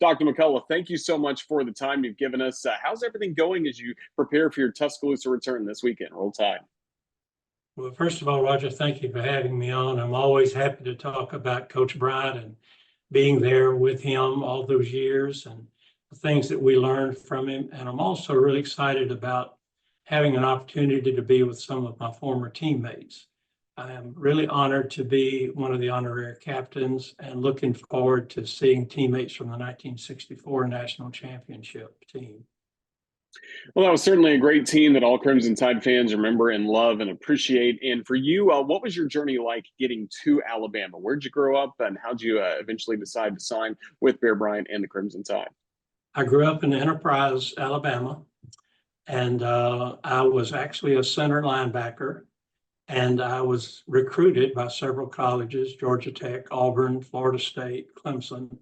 Dr. McCollough, thank you so much for the time you've given us. How's everything going as you prepare for your Tuscaloosa return this weekend? Roll Tide. Well, first of all, Roger, thank you for having me on. I'm always happy to talk about Coach Bryant and being there with him all those years and the things that we learned from him. And I'm also really excited about having an opportunity to be with some of my former teammates. I am really honored to be one of the honorary captains and looking forward to seeing teammates from the 1964 National Championship team. Well, that was certainly a great team that all Crimson Tide fans remember and love and appreciate. And for you, what was your journey like getting to Alabama? Where'd you grow up and how'd you eventually decide to sign with Bear Bryant and the Crimson Tide? I grew up in Enterprise, Alabama, and I was actually a center linebacker. And I was recruited by several colleges, Georgia Tech, Auburn, Florida State, Clemson,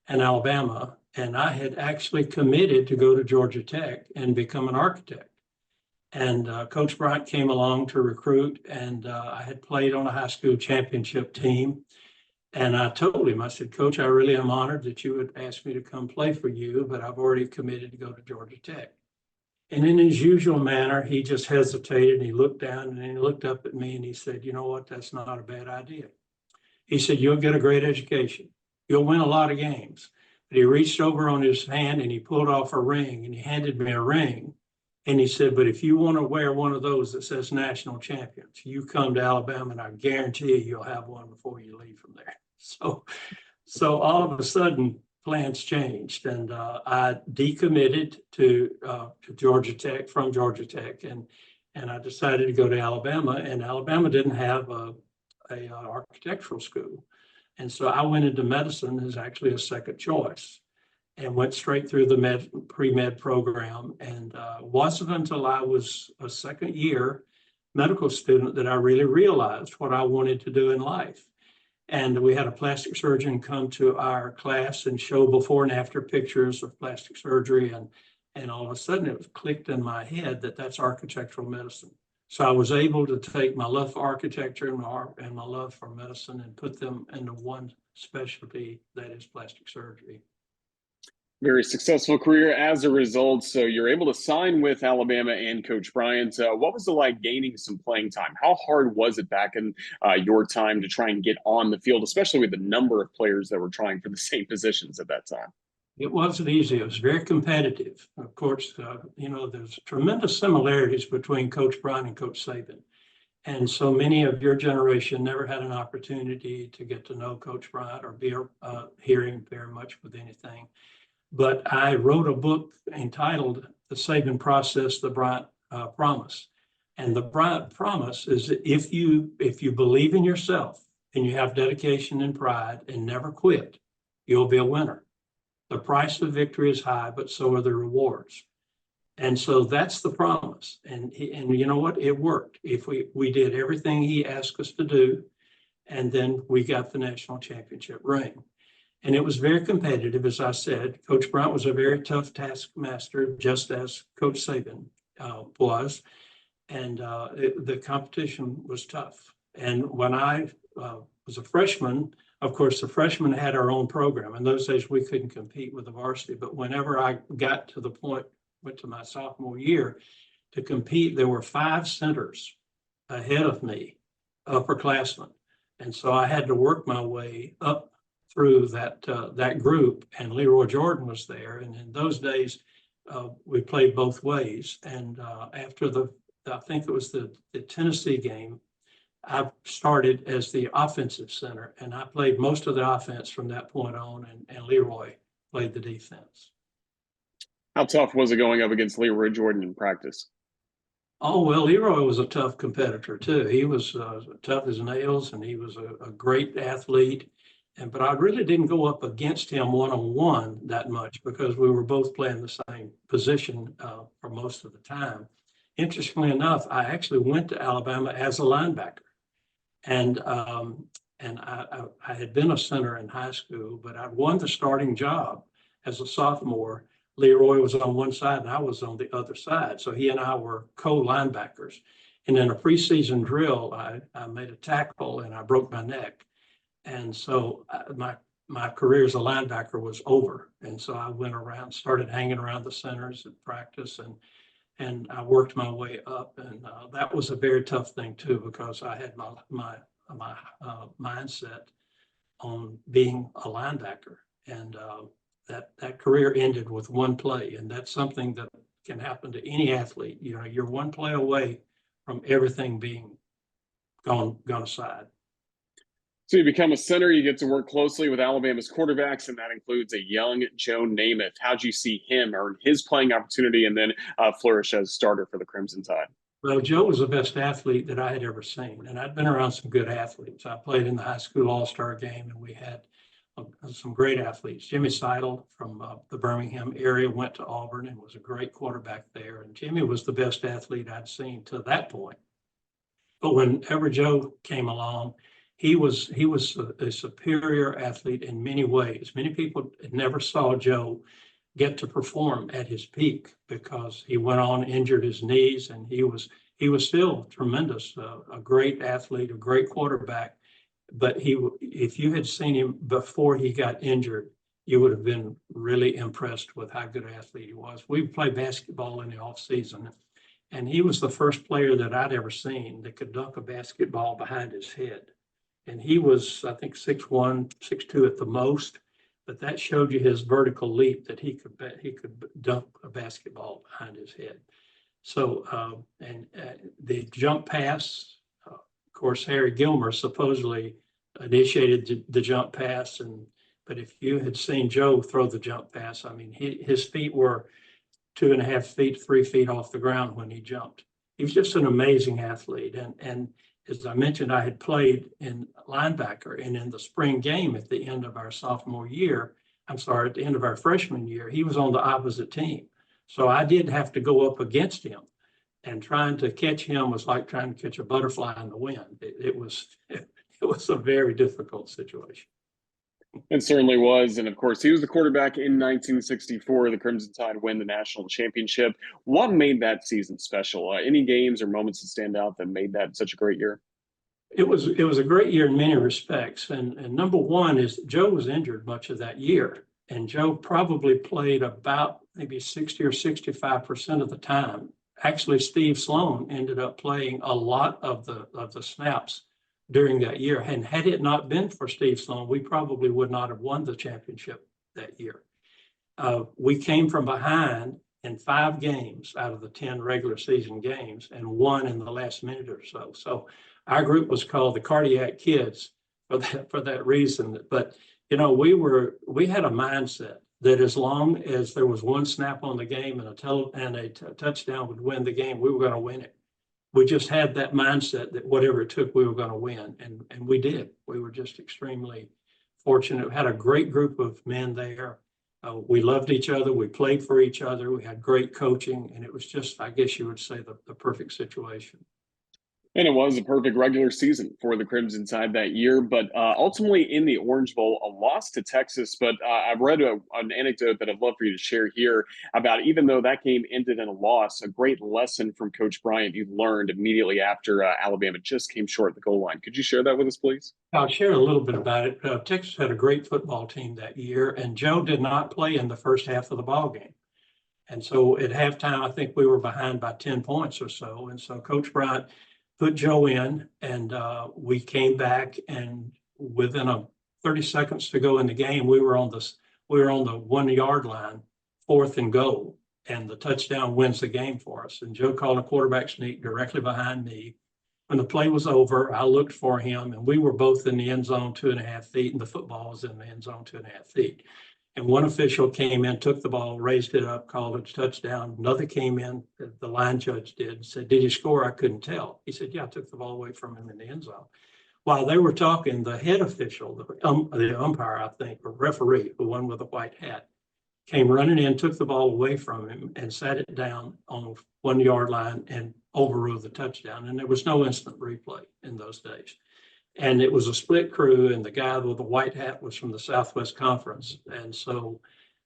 and Alabama. And I had actually committed to go to Georgia Tech and become an architect. And Coach Bryant came along to recruit, and I had played on a high school championship team. And I told him, I said, Coach, I really am honored that you would ask me to come play for you, but I've already committed to go to Georgia Tech. And in his usual manner, he just hesitated and he looked down and then he looked up at me and he said, you know what, that's not a bad idea. He said, you'll get a great education. You'll win a lot of games. But he reached over on his hand and he pulled off a ring and he handed me a ring. And he said, but if you want to wear one of those that says national champions, you come to Alabama and I guarantee you you'll have one before you leave from there. So all of a sudden, plans changed, and I decommitted to Georgia Tech from Georgia Tech, and I decided to go to Alabama. And Alabama didn't have a architectural school, and so I went into medicine as actually a second choice, and went straight through the pre-med program. And wasn't until I was a second year medical student that I really realized what I wanted to do in life. And we had a plastic surgeon come to our class and show before and after pictures of plastic surgery. And all of a sudden it was clicked in my head that that's architectural medicine. So I was able to take my love for architecture and my love for medicine and put them into one specialty, that is plastic surgery. Very successful career as a result. So you're able to sign with Alabama and Coach Bryant. What was it like gaining some playing time? How hard was it back in your time to try and get on the field, especially with the number of players that were trying for the same positions at that time? It wasn't easy. It was very competitive. Of course, there's tremendous similarities between Coach Bryant and Coach Saban. And so many of your generation never had an opportunity to get to know Coach Bryant or be hearing very much with anything. But I wrote a book entitled The Saban Process, the Bryant Promise. And the Bryant Promise is that if you believe in yourself and you have dedication and pride and never quit, you'll be a winner. The price of victory is high, but so are the rewards. And so that's the promise. And you know what? It worked. If we did everything he asked us to do, and then we got the national championship ring. And it was very competitive, as I said. Coach Bryant was a very tough taskmaster, just as Coach Saban was. And the competition was tough. And when I was a freshman, of course, the freshmen had our own program. In those days, we couldn't compete with the varsity. But whenever I got to the point, went to my sophomore year to compete, there were 5 centers ahead of me, upperclassmen. And so I had to work my way up through that group, and Leroy Jordan was there. And in those days, we played both ways. And after I think it was the Tennessee game, I started as the offensive center, and I played most of the offense from that point on, and Leroy played the defense. How tough was it going up against Leroy Jordan in practice? Oh, well, Leroy was a tough competitor too. He was tough as nails, and he was a great athlete. But I really didn't go up against him one-on-one that much because we were both playing the same position for most of the time. Interestingly enough, I actually went to Alabama as a linebacker. And I had been a center in high school, but I won the starting job as a sophomore. Leroy was on one side and I was on the other side. So he and I were co-linebackers. And in a preseason drill, I made a tackle and I broke my neck. And so my my career as a linebacker was over. And so I went around, started hanging around the centers at practice, and I worked my way up. And that was a very tough thing too, because I had my mindset on being a linebacker. And that career ended with one play. And that's something that can happen to any athlete. You know, you're one play away from everything being gone aside. So you become a center, you get to work closely with Alabama's quarterbacks, and that includes a young Joe Namath. How'd you see him earn his playing opportunity and then flourish as starter for the Crimson Tide? Well, Joe was the best athlete that I had ever seen, and I'd been around some good athletes. I played in the high school all-star game, and we had some great athletes. Jimmy Seidel from the Birmingham area went to Auburn and was a great quarterback there, and Jimmy was the best athlete I'd seen to that point. But whenever Joe came along, he was a superior athlete in many ways. Many people never saw Joe get to perform at his peak because he went on, injured his knees, and he was still tremendous, a great athlete, a great quarterback. But if you had seen him before he got injured, you would have been really impressed with how good an athlete he was. We played basketball in the off season, and he was the first player that I'd ever seen that could dunk a basketball behind his head. And he was, I think, 6'1", 6'2" at the most, but that showed you his vertical leap, that he could dunk a basketball behind his head. So, the jump pass, of course, Harry Gilmer supposedly initiated the jump pass, but if you had seen Joe throw the jump pass, I mean, his feet were 2.5 feet, 3 feet off the ground when he jumped. He was just an amazing athlete, and as I mentioned, I had played in linebacker, and in the spring game at the end of our at the end of our freshman year, he was on the opposite team. So I did have to go up against him, and trying to catch him was like trying to catch a butterfly in the wind. It was a very difficult situation. It certainly was. And of course, he was the quarterback in 1964. The Crimson Tide win the national championship. What made that season special? Any games or moments that stand out that made that such a great year? It was a great year in many respects. And number one is Joe was injured much of that year. And Joe probably played about maybe 60 or 65% of the time. Actually, Steve Sloan ended up playing a lot of the snaps during that year. And had it not been for Steve Sloan, we probably would not have won the championship that year. We came from behind in 5 games out of the 10 regular season games and won in the last minute or so. So our group was called the Cardiac Kids for that reason. But, you know, we had a mindset that as long as there was one snap on the game and a touchdown would win the game, we were going to win it. We just had that mindset that whatever it took, we were going to win. And we did. We were just extremely fortunate. We had a great group of men there. We loved each other. We played for each other. We had great coaching. And it was just, I guess you would say, the perfect situation. And it was a perfect regular season for the Crimson Tide that year. But ultimately in the Orange Bowl, a loss to Texas. But I've read an anecdote that I'd love for you to share here about, even though that game ended in a loss, a great lesson from Coach Bryant you learned immediately after Alabama just came short at the goal line. Could you share that with us, please? I'll share a little bit about it. Texas had a great football team that year, and Joe did not play in the first half of the ball game. And so at halftime, I think we were behind by 10 points or so. And so Coach Bryant put Joe in, and we came back, and within 30 seconds to go in the game, we were on the 1 yard line, 4th and goal, and the touchdown wins the game for us. And Joe called a quarterback sneak directly behind me. When the play was over, I looked for him, and we were both in the end zone 2.5 feet, and the football was in the end zone 2.5 feet. And one official came in, took the ball, raised it up, called it a touchdown. Another came in, the line judge did, and said, "Did you score?" I couldn't tell. He said, "Yeah, I took the ball away from him in the end zone." While they were talking, the head official, the umpire, I think, or referee, the one with the white hat, came running in, took the ball away from him, and sat it down on the 1 yard line and overruled the touchdown. And there was no instant replay in those days. And it was a split crew, and the guy with the white hat was from the Southwest Conference. And so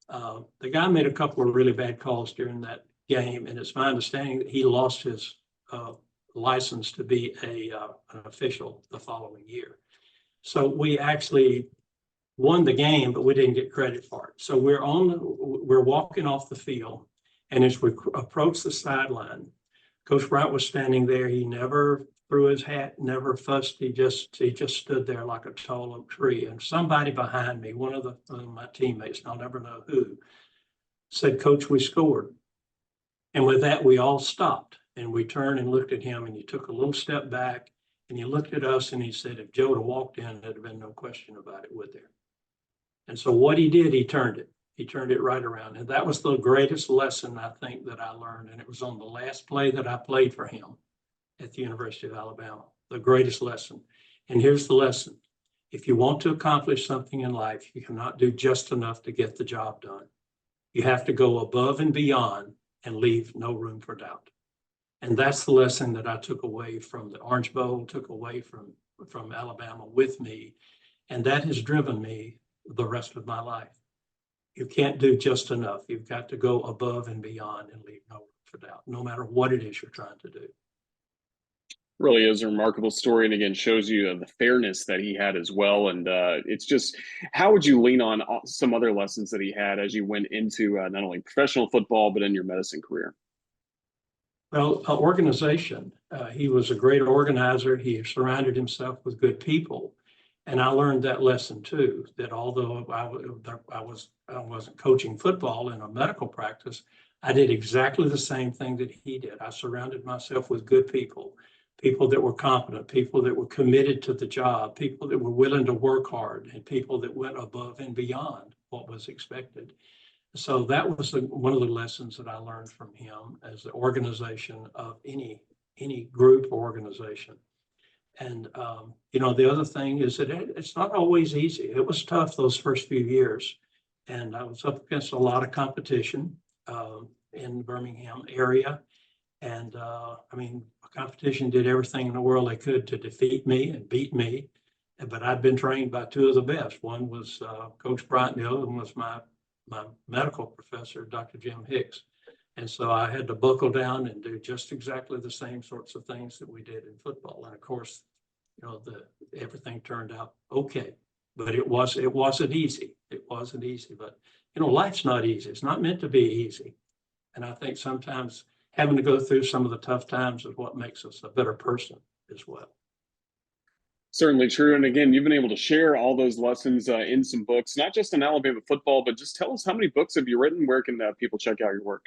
the guy made a couple of really bad calls during that game, and it's my understanding that he lost his license to be an official the following year. So we actually won the game, but we didn't get credit for it. So we're walking off the field, and as we approach the sideline, Coach Bryant was standing there. He never threw his hat, never fussed. He just stood there like a tall oak tree. And somebody behind me, one of my teammates, and I'll never know who, said, "Coach, we scored." And with that, we all stopped and we turned and looked at him, and he took a little step back and he looked at us and he said, "If Joe had walked in, there'd have been no question about it, would there?" And so what he did, he turned it. He turned it right around. And that was the greatest lesson I think that I learned. And it was on the last play that I played for him at the University of Alabama, the greatest lesson. And here's the lesson. If you want to accomplish something in life, you cannot do just enough to get the job done. You have to go above and beyond and leave no room for doubt. And that's the lesson that I took away from the Orange Bowl, took away from Alabama with me. And that has driven me the rest of my life. You can't do just enough. You've got to go above and beyond and leave no room for doubt, no matter what it is you're trying to do. Really is a remarkable story, and again shows you the fairness that he had as well. And it's just, how would you lean on some other lessons that he had as you went into not only professional football but in your medicine career? Well, organization. He was a great organizer. He surrounded himself with good people. And I learned that lesson too, that although I wasn't coaching football in a medical practice, I did exactly the same thing that he did. I surrounded myself with good people, people that were competent, people that were committed to the job, people that were willing to work hard, and people that went above and beyond what was expected. So that was one of the lessons that I learned from him as the organization of any group or organization. And, the other thing is that it's not always easy. It was tough those first few years. And I was up against a lot of competition in the Birmingham area. And competition did everything in the world they could to defeat me and beat me. But I'd been trained by two of the best. One was Coach Bryant, the other one was my medical professor, Dr. Jim Hicks. And so I had to buckle down and do just exactly the same sorts of things that we did in football. And of course, everything turned out okay, but it wasn't easy. It wasn't easy, but life's not easy. It's not meant to be easy. And I think sometimes having to go through some of the tough times is what makes us a better person as well. Certainly true. And again, you've been able to share all those lessons in some books, not just in Alabama football, but just tell us, how many books have you written? Where can people check out your work?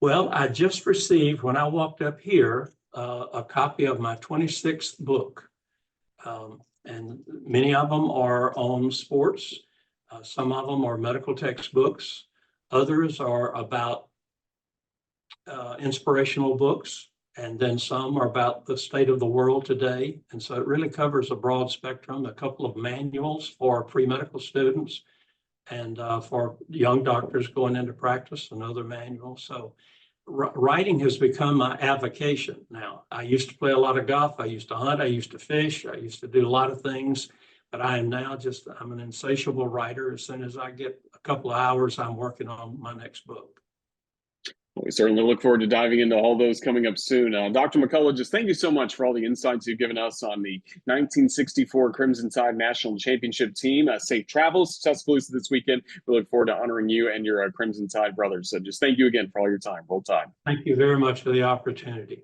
Well, I just received, when I walked up here, a copy of my 26th book. And many of them are on sports. Some of them are medical textbooks. Others are about inspirational books. And then some are about the state of the world today. And so it really covers a broad spectrum, a couple of manuals for pre-medical students and for young doctors going into practice, another manual. So writing has become my avocation now. I used to play a lot of golf. I used to hunt. I used to fish. I used to do a lot of things. But I am now I'm an insatiable writer. As soon as I get a couple of hours, I'm working on my next book. Well, we certainly look forward to diving into all those coming up soon. Dr. McCollough, just thank you so much for all the insights you've given us on the 1964 Crimson Tide National Championship team. Safe travels, successful this weekend. We look forward to honoring you and your Crimson Tide brothers. So just thank you again for all your time. Roll Tide. Thank you very much for the opportunity.